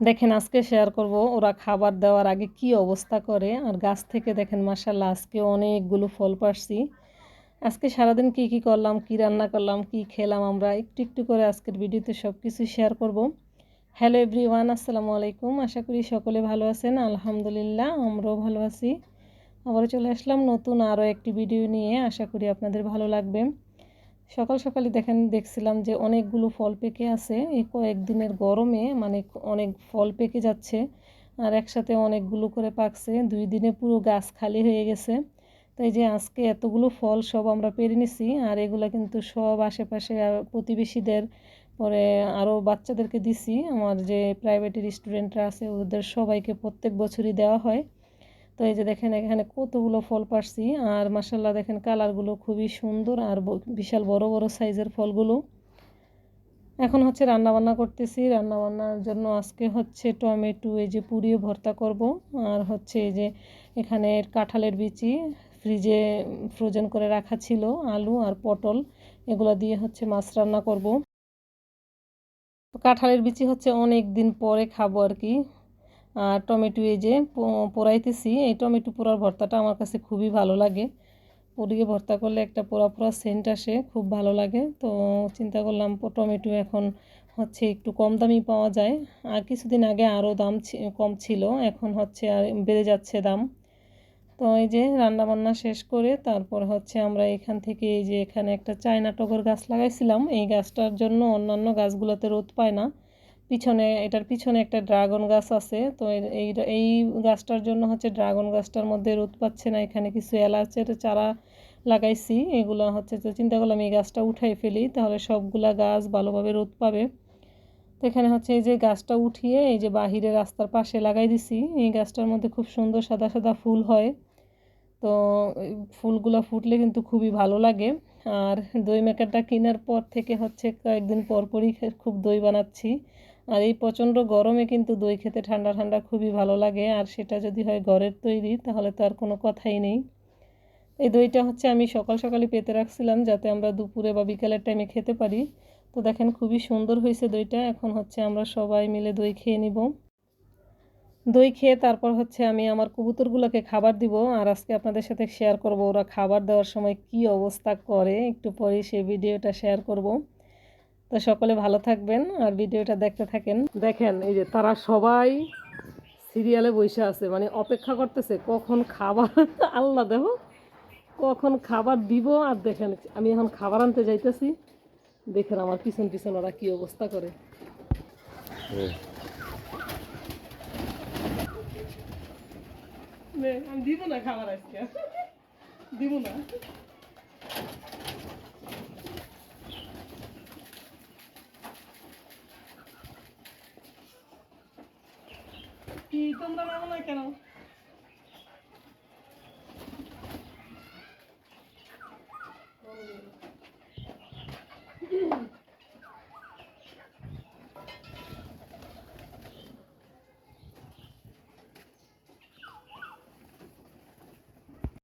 দেখেন আজকে শেয়ার করব ওরা খাবার দেওয়ার আগে কি অবস্থা করে। আর গাছ থেকে দেখেন মাশাআল্লাহ আজকে অনেকগুলো ফল পারছি। আজকে সারাদিন কি কি করলাম, কি রান্না করলাম, কি খেলাম আমরা একটু একটু করে আজকের ভিডিওতে সব কিছু শেয়ার করব। হ্যালো এভরিওয়ান, আসসালামু আলাইকুম। আশা করি সকলে ভালো আছেন। আলহামদুলিল্লাহ আমরাও ভালো আছি। আবারও চলে আসলাম নতুন আরও একটি ভিডিও নিয়ে। আশা করি আপনাদের ভালো লাগবে। সকাল সকালই দেখছিলাম যে অনেকগুলো ফল পেকে আছে। এই কয়েকদিনের গরমে মানে অনেক ফল পেকে যাচ্ছে আর একসাথে অনেকগুলো করে পাকছে। 2 দিনে পুরো গাছ খালি হয়ে গেছে। তাই যে আজকে এতগুলো ফল সব আমরা পেরে নিছি। আর এগুলো কিন্তু সব আশেপাশে প্রতিবেশীদের, পরে আরও বাচ্চাদেরকে দিছি। আমার যে প্রাইভেটের স্টুডেন্টরা আছে ওদের সবাইকে প্রত্যেক বছরই দেওয়া হয়। তো এই যে দেখেন এখানে কতগুলো ফল পারছি। আর মাশাআল্লাহ দেখেন কালারগুলো খুবই সুন্দর আর বিশাল বড় বড় সাইজের ফলগুলো। এখন হচ্ছে রান্না বান্না করতেছি। রান্না বান্নার জন্য আজকে হচ্ছে টমেটো এই যে পুড়িয়ে ভর্তা করব। আর হচ্ছে এই যে এখানে কাঁঠালের বিচি ফ্রিজে ফ্রোজেন করে রাখা ছিল, আলু আর পটল এগুলো দিয়ে হচ্ছে মাছ রান্না করব। কাঁঠালের বিচি হচ্ছে অনেক দিন পরে খাবো আর কি। আর টমেটো এই যে পোড়াইতেছি। এই টমেটো পোড়ার ভর্তাটা আমার কাছে খুবই ভালো লাগে। পুড়িয়ে ভর্তা করলে একটা পোড়া পোড়া সেন্ট আসে, খুব ভালো লাগে। তো চিন্তা করলাম টমেটো এখন হচ্ছে একটু কম দামি পাওয়া যায়। আর কিছুদিন আগে আরও দাম কম ছিল, এখন হচ্ছে আর বেড়ে যাচ্ছে দাম। তো এই যে রান্না বান্না শেষ করে তারপর হচ্ছে আমরা এখান থেকে এই যে এখানে একটা চায়না টগর গাছ লাগাইছিলাম। এই গাছটার জন্য অন্যান্য গাছগুলোতে রোদ পায় না। এটার পিছনে একটা ড্রাগন গাছ আছে। তো এই এই গাছটার জন্য হচ্ছে ড্রাগন গাছটার মধ্যে রোদ পাচ্ছে না। এখানে কিছু এলাচের চারা লাগাইছি, এগুলো হচ্ছে। তো চিন্তা করলাম এই গাছটা উঠাই ফেলি, তাহলে সবগুলা গাছ ভালোভাবে রোদ পাবে। তো এখানে হচ্ছে এই যে গাছটা উঠিয়ে এই যে বাহিরে রাস্তার পাশে লাগাই দিছি। এই গাছটার মধ্যে খুব সুন্দর সাদা সাদা ফুল হয়। তো ফুলগুলো ফুটলে কিন্তু খুবই ভালো লাগে। আর দই মেকারটা কেনার পর থেকে হচ্ছে কয়েকদিন পর পরই খুব দই বানাচ্ছি। আর এই প্রচণ্ড গরমে কিন্তু দই খেতে ঠান্ডা ঠান্ডা খুবই ভালো লাগে। আর সেটা যদি হয় ঘরের তৈরি তাহলে তো আর কোনো কথাই নেই। এই দইটা হচ্ছে আমি সকাল সকালই পেতে রাখছিলাম যাতে আমরা দুপুরে বা বিকালের টাইমে খেতে পারি। তো দেখেন খুবই সুন্দর হয়েছে দইটা। এখন হচ্ছে আমরা সবাই মিলে দই খেয়ে নিব। দই খেয়ে তারপর হচ্ছে আমি আমার কবুতরগুলোকে খাবার দিব। আর আজকে আপনাদের সাথে শেয়ার করব ওরা খাবার দেওয়ার সময় কি অবস্থা করে। একটু পরে সেই ভিডিওটা শেয়ার করব। তো সকলে ভালো থাকবেন আর ভিডিওটা দেখতে থাকেন। দেখেন এই যে তারা সবাই সিরিয়ালে বসে আছে, মানে অপেক্ষা করতেছে কখন খাবার আল্লাহ দেখো কখন খাবার দিব। আর দেখেন আমি এখন খাবার আনতে যাইতেছি, দেখেন আমার পিছন পিছন ওরা কি অবস্থা করে। আমি দিব না খাবার আজকে, দিব না। কি তোমরা নাও না কেন?